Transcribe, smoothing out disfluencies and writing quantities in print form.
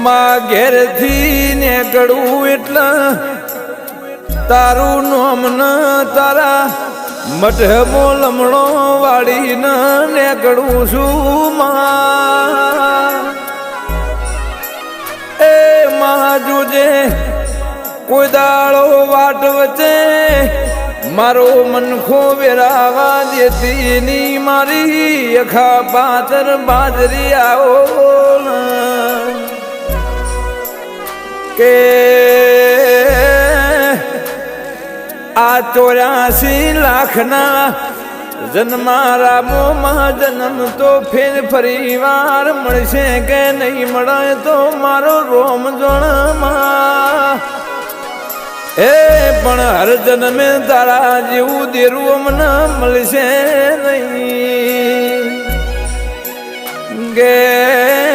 માં ઘેરથી નીકળું એટલે તારું નામ ન તારા મઢમો લમણો વાળીને નીકળું છું માં એ માં જોજે કોઈ દાળો વાટ વચ્ચે મારો મનખો વેરાવા દેતી ની મારી અખા પાતર બાજરી આવો કે આ 84 લાખના જન્મારા મોમાં જન્મ તો ફેર ફરી વાર મળશે કે નહીં મળે તો મારો રોમ જોણમાં એ પણ હર જન્મે તારા જેવું દેરું મને મળશે નહીં ગે